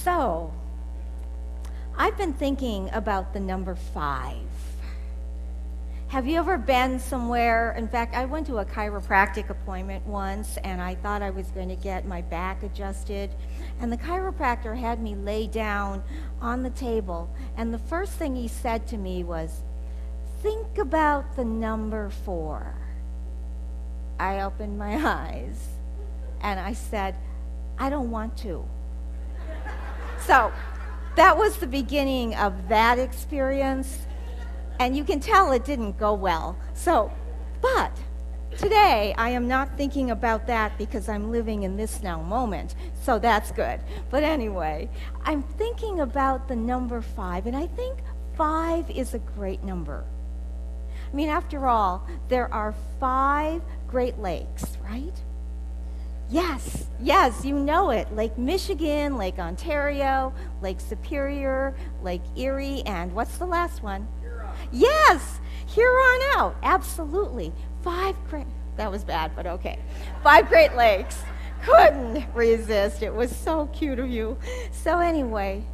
So, I've been thinking about the number 5. Have you ever been somewhere? In fact, I went to a chiropractic appointment once and I thought I was going to get my back adjusted. And the chiropractor had me lay down on the table. And the first thing he said to me was, "Think about the number 4." I opened my eyes and I said, "I don't want to." So that was the beginning of that experience. And you can tell it didn't go well. But today I am not thinking about that because I'm living in this now moment. So that's good. But anyway, I'm thinking about the number 5, and I think 5 is a great number. I mean, after all, there are 5 Great Lakes, right? Yes, you know it. Lake Michigan, Lake Ontario, Lake Superior, Lake Erie, and what's the last one? Yes, Huron out. Absolutely. 5 great, that was bad, but okay. 5 Great Lakes. Couldn't resist. It was so cute of you. So anyway,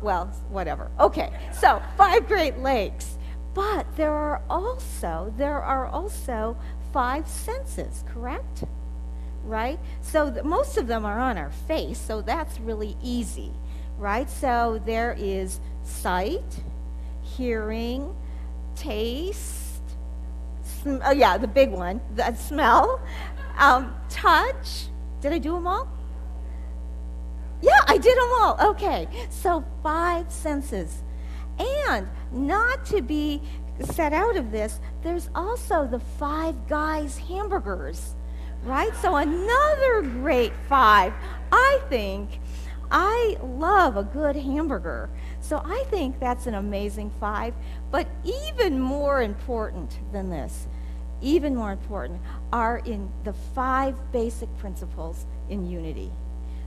well, whatever. Okay, so 5 Great Lakes. But there are also 5 senses, correct? Right? So most of them are on our face, so that's really easy, right? So there is sight, hearing, taste, the big one, the smell, touch. Did I do them all? Yeah, I did them all. Okay, so 5 senses. And not to be set out of this, there's also the Five Guys hamburgers, right? So another great 5. I love a good hamburger. So I think that's an amazing 5. But even more important than this, even more important, are in the 5 basic principles in unity.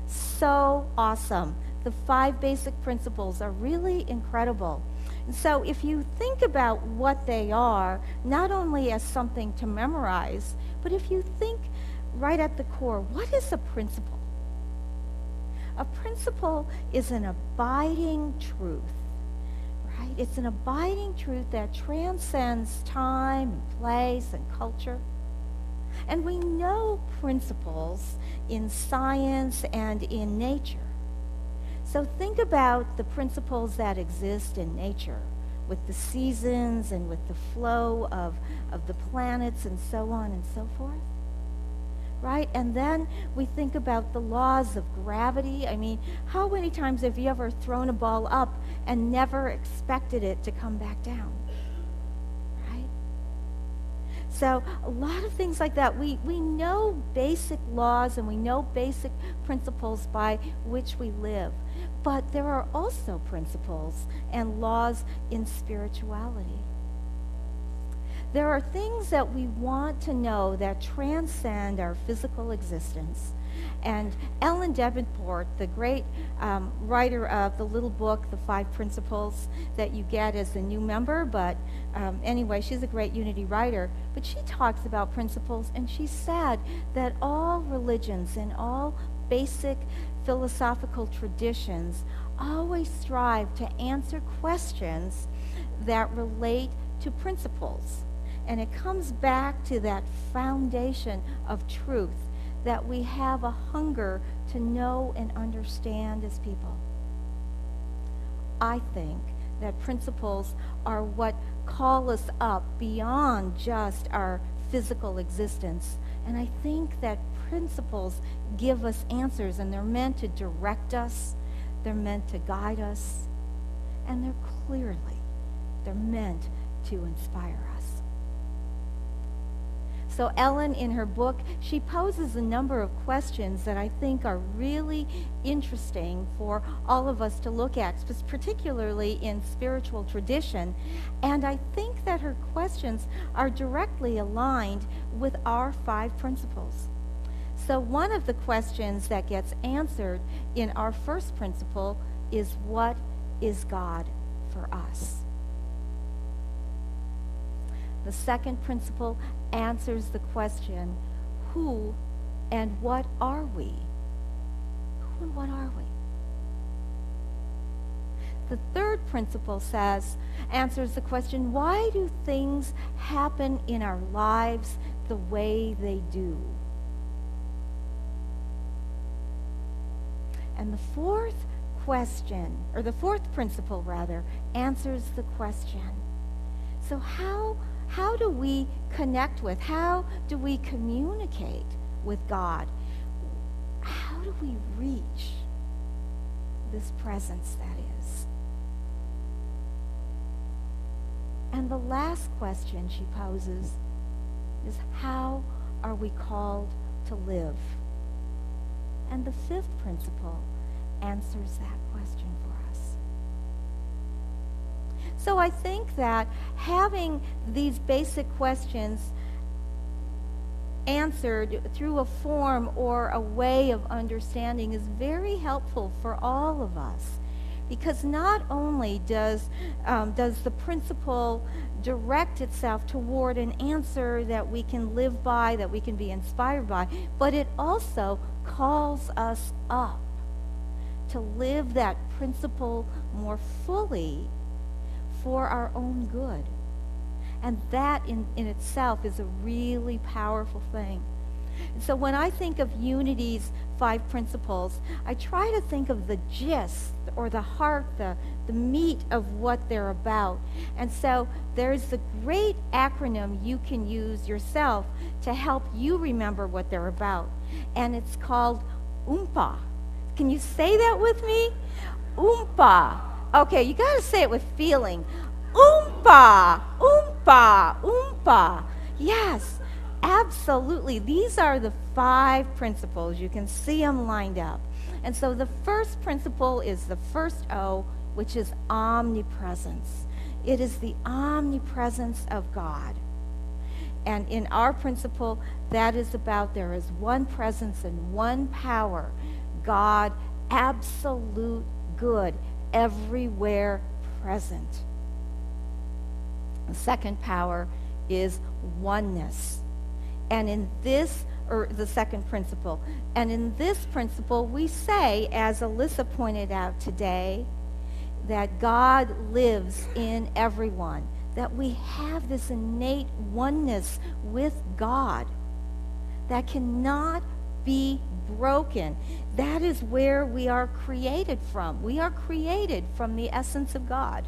So awesome. The 5 basic principles are really incredible. And so if you think about what they are, not only as something to memorize, but if you think right at the core, what is a principle? A principle is an abiding truth, right? It's an abiding truth that transcends time and place and culture. And we know principles in science and in nature. So think about the principles that exist in nature with the seasons and with the flow of the planets and so on and so forth. Right? And then we think about the laws of gravity. I mean, how many times have you ever thrown a ball up and never expected it to come back down? Right? So a lot of things like that. We know basic laws and we know basic principles by which we live. But there are also principles and laws in spirituality. There are things that we want to know that transcend our physical existence. And Ellen Davenport, the great writer of the little book, The 5 Principles, that you get as a new member, but anyway, she's a great unity writer, but she talks about principles, and she said that all religions and all basic philosophical traditions always strive to answer questions that relate to principles. And it comes back to that foundation of truth that we have a hunger to know and understand as people. I think that principles are what call us up beyond just our physical existence. And I think that principles give us answers, and they're meant to direct us, they're meant to guide us, and they're meant to inspire us. So Ellen, in her book, she poses a number of questions that I think are really interesting for all of us to look at, particularly in spiritual tradition. And I think that her questions are directly aligned with our 5 principles. So one of the questions that gets answered in our first principle is, what is God for us? The second principle answers the question, who and what are we? Who and what are we? The third principle answers the question, why do things happen in our lives the way they do? And the fourth principle answers the question. So how do we connect with, how do we communicate with God? How do we reach this presence that is? And the last question she poses is, how are we called to live? And the fifth principle answers that question for us. So I think that having these basic questions answered through a form or a way of understanding is very helpful for all of us, because not only does the principle direct itself toward an answer that we can live by, that we can be inspired by, but it also calls us up to live that principle more fully for our own good. And that in itself is a really powerful thing. And so when I think of Unity's 5 principles, I try to think of the gist or the heart, the meat of what they're about. And so there's the great acronym you can use yourself to help you remember what they're about. And it's called OOMPA. Can you say that with me? OOMPA. Okay, you got to say it with feeling. OOMPA, OOMPA, OOMPA. Yes, absolutely. These are the 5 principles. You can see them lined up. And so the first principle is the first O, which is omnipresence. It is the omnipresence of God. And in our principle, that is about there is one presence and one power, God, absolute good, everywhere present. The second power is oneness. And in this, or the second principle, and in this principle we say, as Alyssa pointed out today, that God lives in everyone, that we have this innate oneness with God that cannot be broken. That is where we are created from. We are created from the essence of God.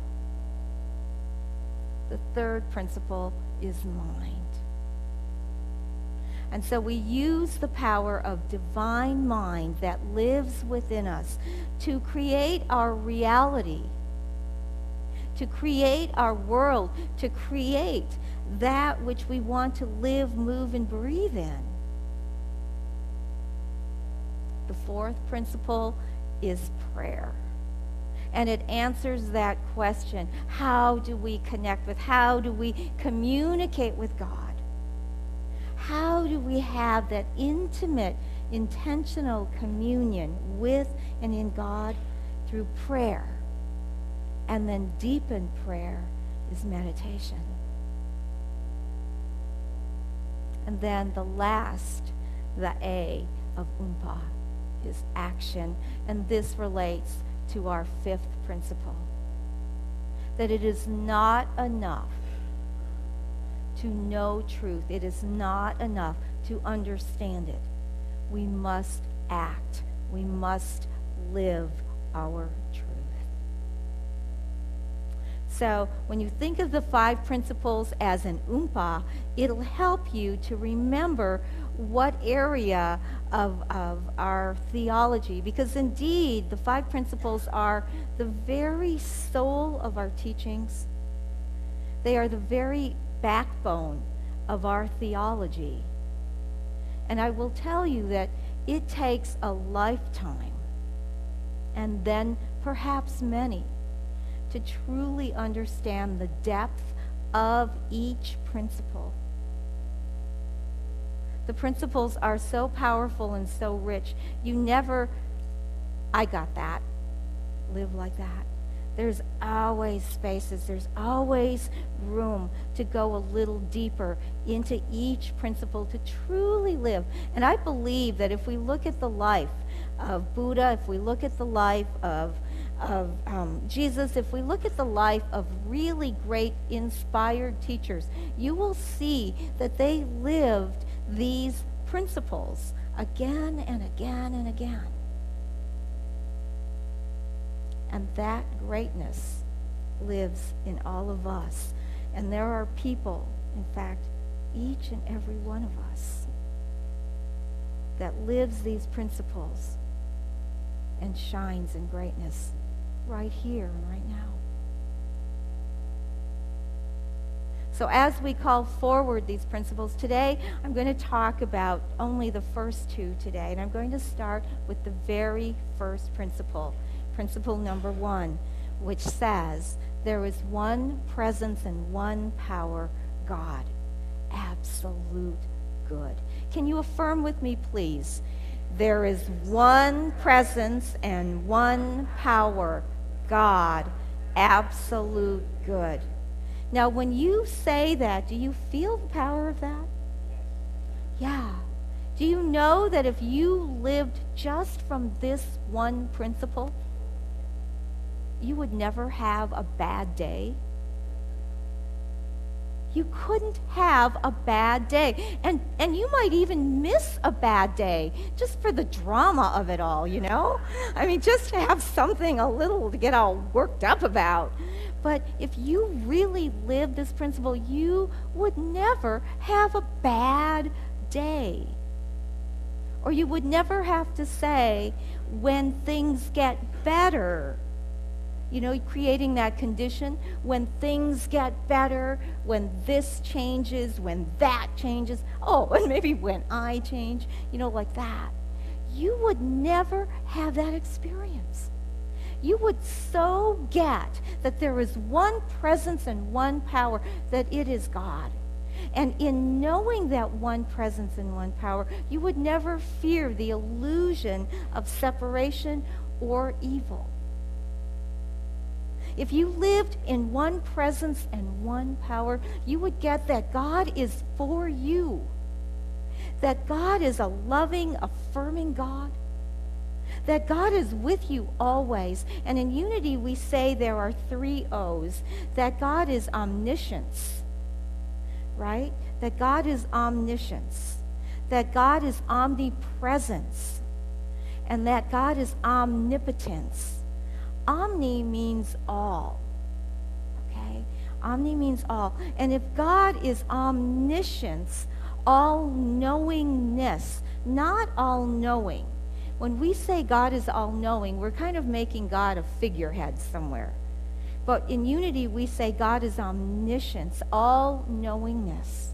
The third principle is mind. And so we use the power of divine mind that lives within us to create our reality, to create our world, to create that which we want to live, move, and breathe in. The fourth principle is prayer. And it answers that question. How do we connect with, how do we communicate with God? How do we have that intimate, intentional communion with and in God? Through prayer. And then deepened prayer is meditation. And then the last, the A of OOMPA, is action. And this relates to our fifth principle, that it is not enough to know truth. It is not enough to understand it. We must act. We must live our truth. So when you think of the 5 principles as an OOMPA, it'll help you to remember what area of our theology, because indeed the 5 principles are the very soul of our teachings. They are the very backbone of our theology. And I will tell you that it takes a lifetime, and then perhaps many, to truly understand the depth of each principle. The principles are so powerful and so rich. You never, I got that, live like that. There's always spaces, there's always room to go a little deeper into each principle to truly live. And I believe that if we look at the life of Buddha, if we look at the life of Jesus, if we look at the life of really great inspired teachers, you will see that they lived these principles again and again and again. And that greatness lives in all of us. And there are people, in fact, each and every one of us, that lives these principles and shines in greatness right here and right now. So as we call forward these principles today, I'm going to talk about only the first two today. And I'm going to start with the very first principle, principle number 1, which says there is one presence and one power, God, absolute good. Can you affirm with me, please? There is one presence and one power, God, absolute good. Now, when you say that, do you feel the power of that? Yeah. Do you know that if you lived just from this one principle, you would never have a bad day? You couldn't have a bad day. And you might even miss a bad day just for the drama of it all, you know? I mean, just to have something a little to get all worked up about. But if you really lived this principle, you would never have a bad day. Or you would never have to say, when things get better, you know, creating that condition, when things get better, when this changes, when that changes, oh, and maybe when I change, you know, like that. You would never have that experience. You would so get that there is one presence and one power, that it is God. And in knowing that one presence and one power, you would never fear the illusion of separation or evil. If you lived in one presence and one power, you would get that God is for you. That God is a loving, affirming God. That God is with you always. And in unity, we say there are 3 O's. That God is omniscience, right? That God is omniscience. That God is omnipresence. And that God is omnipotence. Omni means all, okay? Omni means all. And if God is omniscience, all-knowingness, not all-knowing. When we say God is all-knowing, we're kind of making God a figurehead somewhere. But in unity, we say God is omniscience, all-knowingness.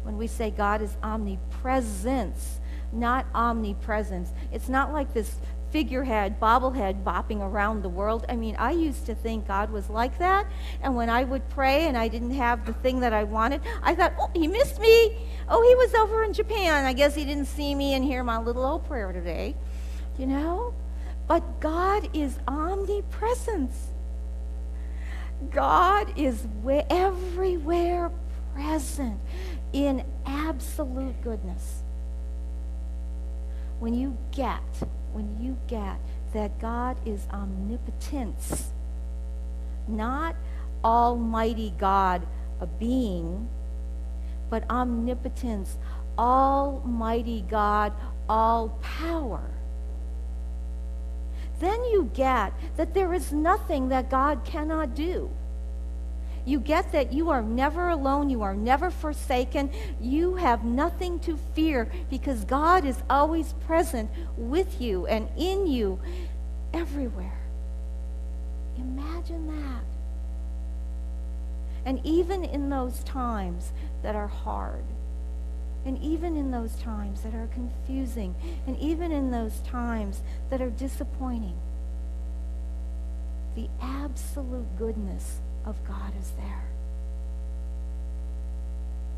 When we say God is omnipresence, not omnipresence, it's not like this figurehead, bobblehead bopping around the world. I mean, I used to think God was like that, and when I would pray and I didn't have the thing that I wanted, I thought, oh, he missed me. Oh, he was over in Japan. I guess he didn't see me and hear my little old prayer today, you know? But God is omnipresence. God is everywhere present in absolute goodness. When you get that God is omnipotence, not almighty God, a being, but omnipotence, almighty God, all power, then you get that there is nothing that God cannot do. You get that you are never alone, you are never forsaken, you have nothing to fear because God is always present with you and in you everywhere. Imagine that. And even in those times that are hard, and even in those times that are confusing, and even in those times that are disappointing, the absolute goodness of God is there.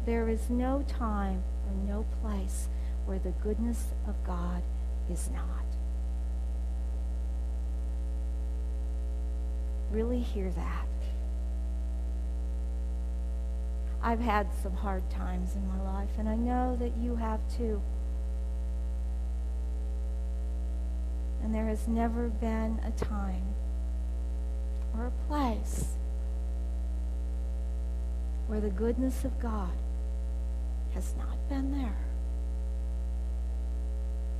There is no time or no place where the goodness of God is not. Really hear that. I've had some hard times in my life, and I know that you have too. And there has never been a time or a place where the goodness of God has not been there.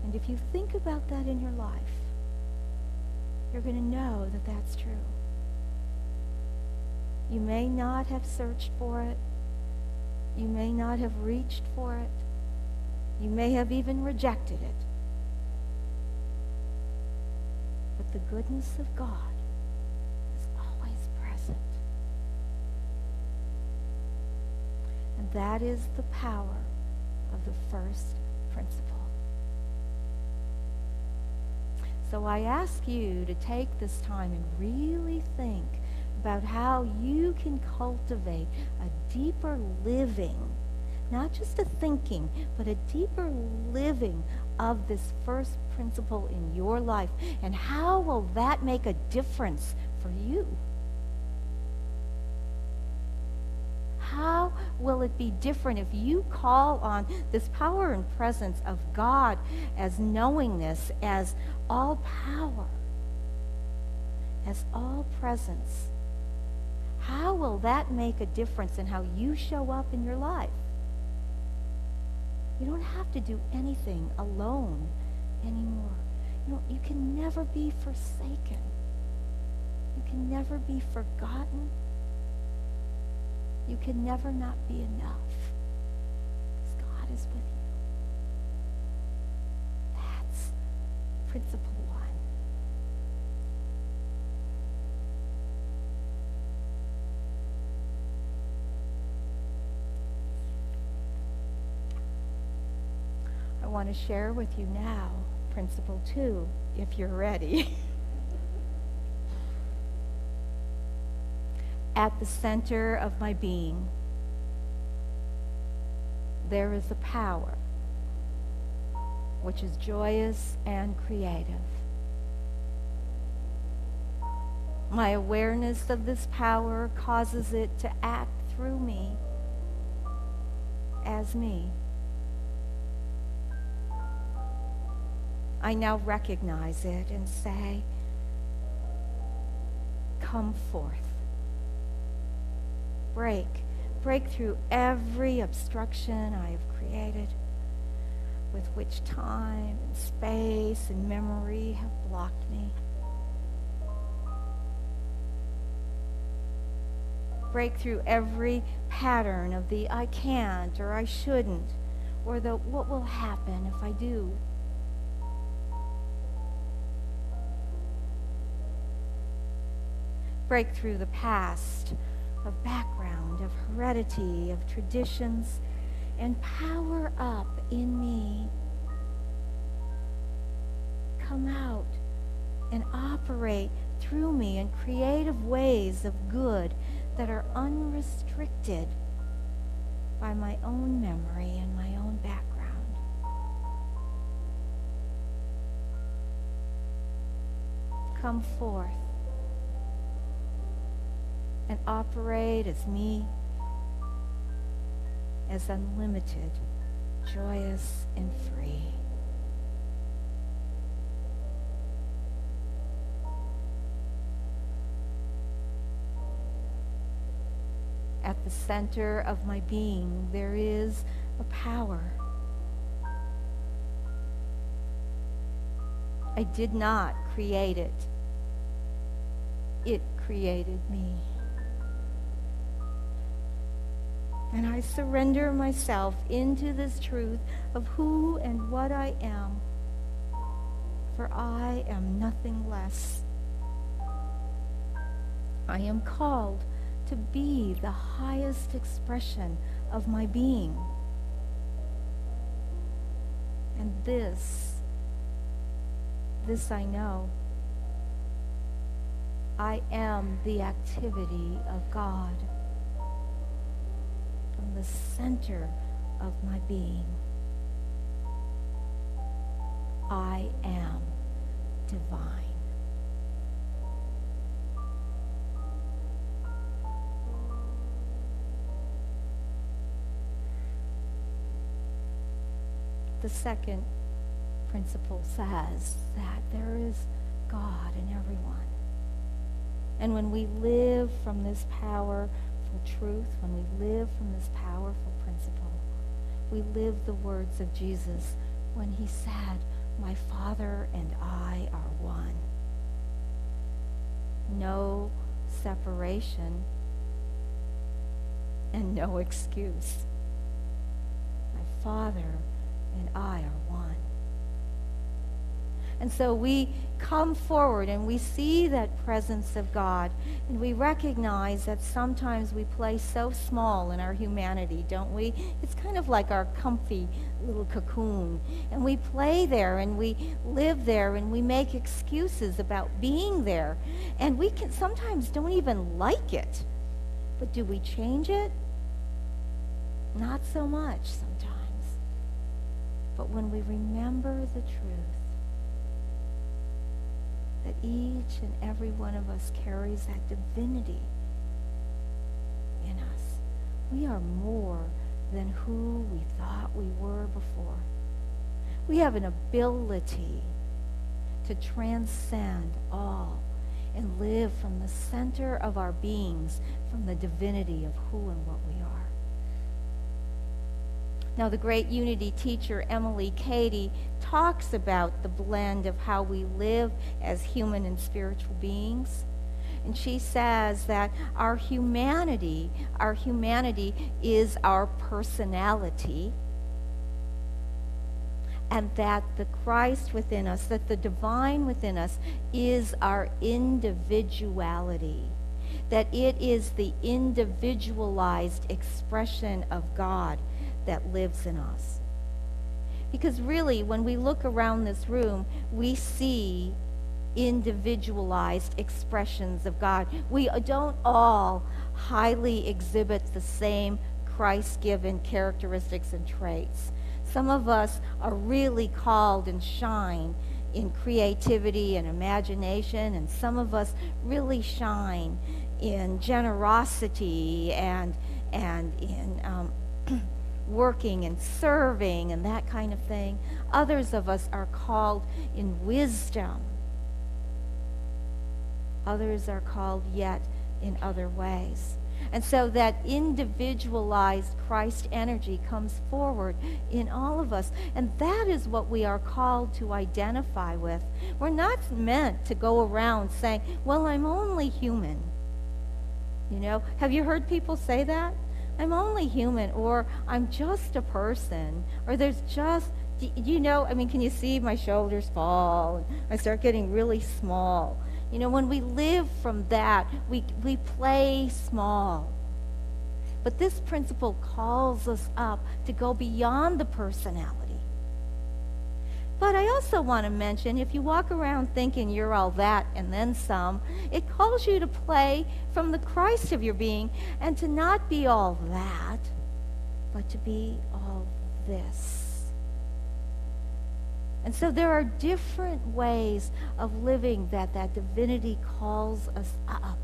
And if you think about that in your life, you're going to know that that's true. You may not have searched for it. You may not have reached for it. You may have even rejected it. But the goodness of God is always present. And that is the power of the first principle. So I ask you to take this time and really think about how you can cultivate a deeper living, not just a thinking, but a deeper living of this first principle in your life. And how will that make a difference for you? How will it be different if you call on this power and presence of God as knowingness, as all power, as all presence? How will that make a difference in how you show up in your life? You don't have to do anything alone anymore. You can never be forsaken. You can never be forgotten. You can never not be enough, because God is with you. That's principle one. I want to share with you now principle two, if you're ready. At the center of my being, there is a power which is joyous and creative. My awareness of this power causes it to act through me as me. I now recognize it and say, come forth. Break through every obstruction I have created, with which time and space and memory have blocked me. Break through every pattern of the I can't or I shouldn't, or the what will happen if I do. Break through the past of background, of heredity, of traditions, and power up in me. Come out and operate through me in creative ways of good that are unrestricted by my own memory and my own background. Come forth and operate as me, as unlimited, joyous, and free. At the center of my being, there is a power. I did not create it. It created me. And I surrender myself into this truth of who and what I am, for I am nothing less. I am called to be the highest expression of my being. And this I know. I am the activity of God. From the center of my being, I am divine. The second principle says that there is God in everyone. And when we live from this powerful truth, when we live from this powerful principle, we live the words of Jesus when he said, "My Father and I are one." No separation and no excuse. My Father and I are one. And so we come forward and we see that presence of God, and we recognize that sometimes we play so small in our humanity, don't we? It's kind of like our comfy little cocoon. And we play there and we live there and we make excuses about being there. And we can sometimes don't even like it. But do we change it? Not so much sometimes. But when we remember the truth, that each and every one of us carries that divinity in us. We are more than who we thought we were before. We have an ability to transcend all and live from the center of our beings, from the divinity of who and what we are. Now, the great unity teacher, Emily Cady, talks about the blend of how we live as human and spiritual beings. And she says that our humanity is our personality, and that the Christ within us, that the divine within us is our individuality, that it is the individualized expression of God that lives in us. Because really, when we look around this room, we see individualized expressions of God. We don't all highly exhibit the same Christ-given characteristics and traits. Some of us are really called and shine in creativity and imagination, and some of us really shine in generosity and in working and serving and that kind of thing. Others of us are called in wisdom. Others are called yet in other ways. And so that individualized Christ energy comes forward in all of us. And that is what we are called to identify with. We're not meant to go around saying, well, I'm only human. You know, have you heard people say that? I'm only human, or I'm just a person, or there's just, you know, I mean, can you see my shoulders fall? And I start getting really small. You know, when we live from that, we play small. But this principle calls us up to go beyond the personality. But I also want to mention, if you walk around thinking you're all that and then some, it calls you to play from the Christ of your being and to not be all that, but to be all this. And so there are different ways of living that divinity calls us up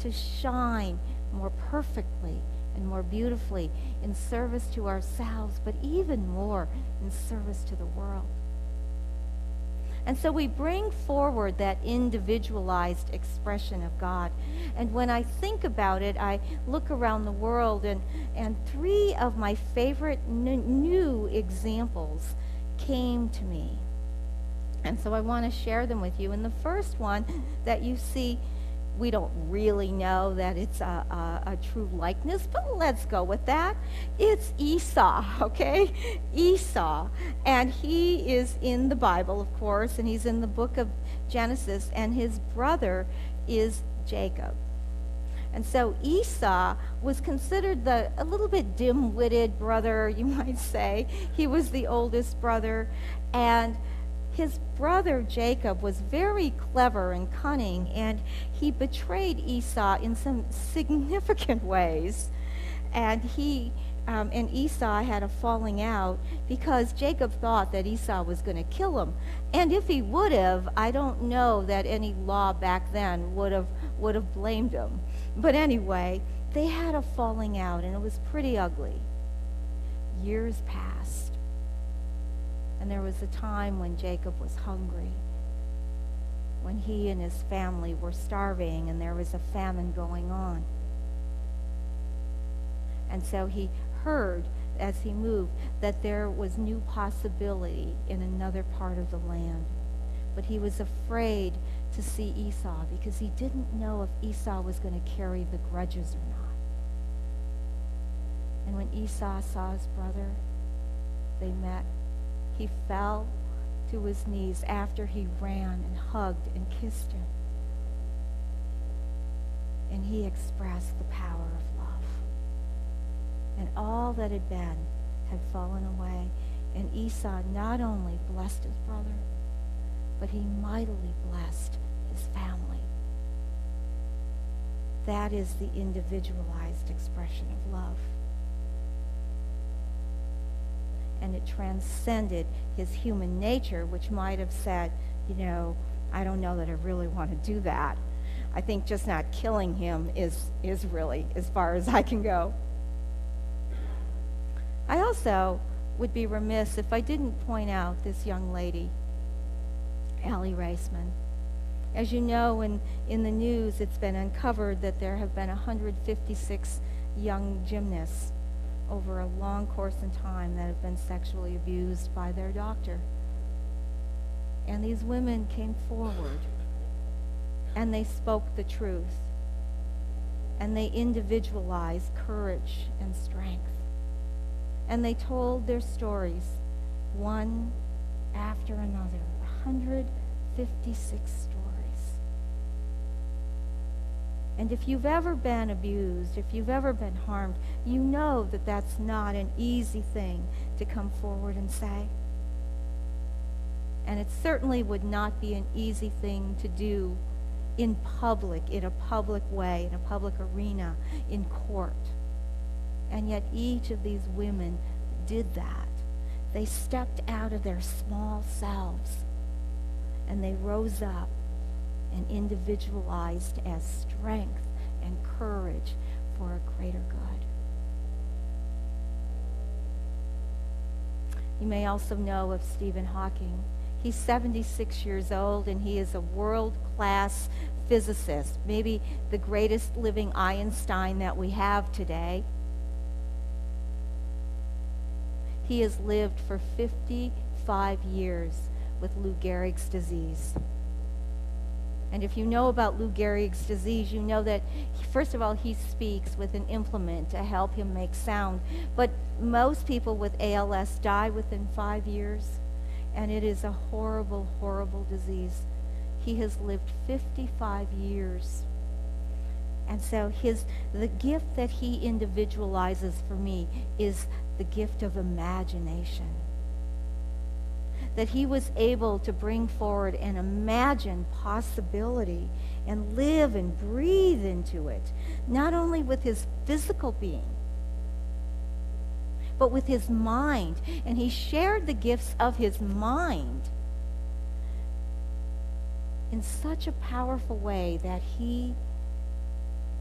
to shine more perfectly and more beautifully in service to ourselves, but even more in service to the world. And so we bring forward that individualized expression of God. And when I think about it, I look around the world, and three of my favorite new examples came to me. And so I want to share them with you. And the first one that you see, we don't really know that it's a true likeness, but let's go with that. It's Esau, okay? Esau. And he is in the Bible, of course, and he's in the book of Genesis, and his brother is Jacob. And so Esau was considered a little bit dim-witted brother, you might say. He was the oldest brother, and his brother Jacob was very clever and cunning, and he betrayed Esau in some significant ways. And and Esau had a falling out because Jacob thought that Esau was going to kill him. And if he would have, I don't know that any law back then would have blamed him. But anyway, they had a falling out, and it was pretty ugly. Years passed. And there was a time when Jacob was hungry, when he and his family were starving and there was a famine going on. And so he heard as he moved that there was new possibility in another part of the land. But he was afraid to see Esau because he didn't know if Esau was going to carry the grudges or not. And when Esau saw his brother, they met. He fell to his knees after he ran and hugged and kissed him. And he expressed the power of love. And all that had been had fallen away. And Esau not only blessed his brother, but he mightily blessed his family. That is the individualized expression of love. And it transcended his human nature, which might have said, I don't know that I really want to do that. I think just not killing him is really as far as I can go. I also would be remiss if I didn't point out this young lady, Aly Raisman. As you know, in the news, it's been uncovered that there have been 156 young gymnasts over a long course in time that have been sexually abused by their doctor. And these women came forward, and they spoke the truth, and they individualized courage and strength. And they told their stories, one after another, 156 stories. And if you've ever been abused, if you've ever been harmed, you know that that's not an easy thing to come forward and say. And it certainly would not be an easy thing to do in public, in a public way, in a public arena, in court. And yet each of these women did that. They stepped out of their small selves and they rose up and individualized as strength and courage for a greater good. You may also know of Stephen Hawking. He's 76 years old and he is a world-class physicist, maybe the greatest living Einstein that we have today. He has lived for 55 years with Lou Gehrig's disease. And if you know about Lou Gehrig's disease, you know that, first of all, he speaks with an implement to help him make sound. But most people with ALS die within 5 years, and it is a horrible, horrible disease. He has lived 55 years. And so the gift that he individualizes for me is the gift of imagination. That he was able to bring forward and imagine possibility and live and breathe into it, not only with his physical being, but with his mind. And he shared the gifts of his mind in such a powerful way that he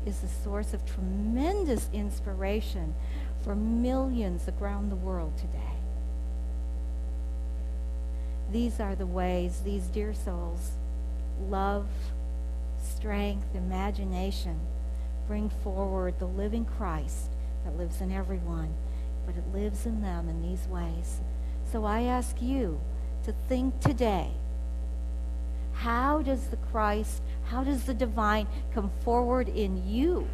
is a source of tremendous inspiration for millions around the world today. These are the ways these dear souls, love, strength, imagination, bring forward the living Christ that lives in everyone, but it lives in them in these ways. So I ask you to think today, how does the Christ, how does the divine come forward in you?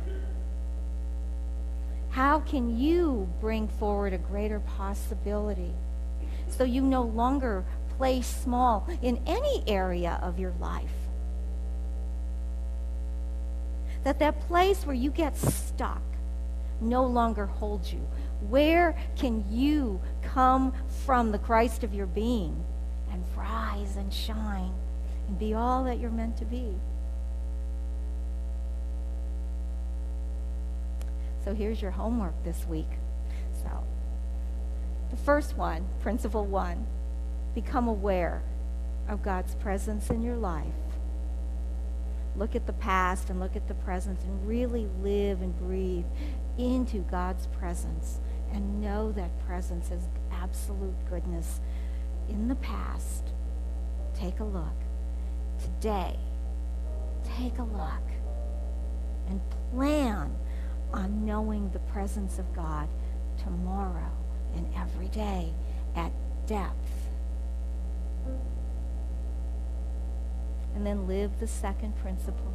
How can you bring forward a greater possibility so you no longer play small in any area of your life? That place where you get stuck no longer holds you. Where can you come from the Christ of your being and rise and shine and be all that you're meant to be? So here's your homework this week. So the first one, principle 1, become aware of God's presence in your life. Look at the past and look at the present and really live and breathe into God's presence and know that presence is absolute goodness. in the past, take a look. Today, take a look and plan on knowing the presence of God tomorrow and every day at depth. And then live the second principle.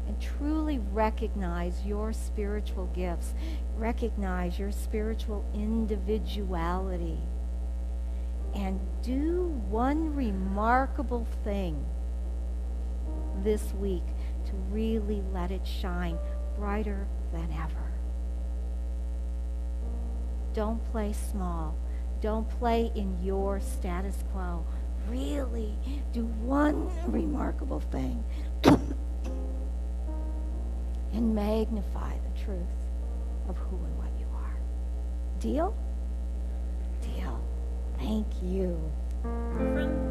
And truly recognize your spiritual gifts. Recognize your spiritual individuality. And do one remarkable thing this week to really let it shine brighter than ever. Don't play small. Don't play in your status quo. Really do one remarkable thing and magnify the truth of who and what you are. Deal? Deal. Thank you. Friend,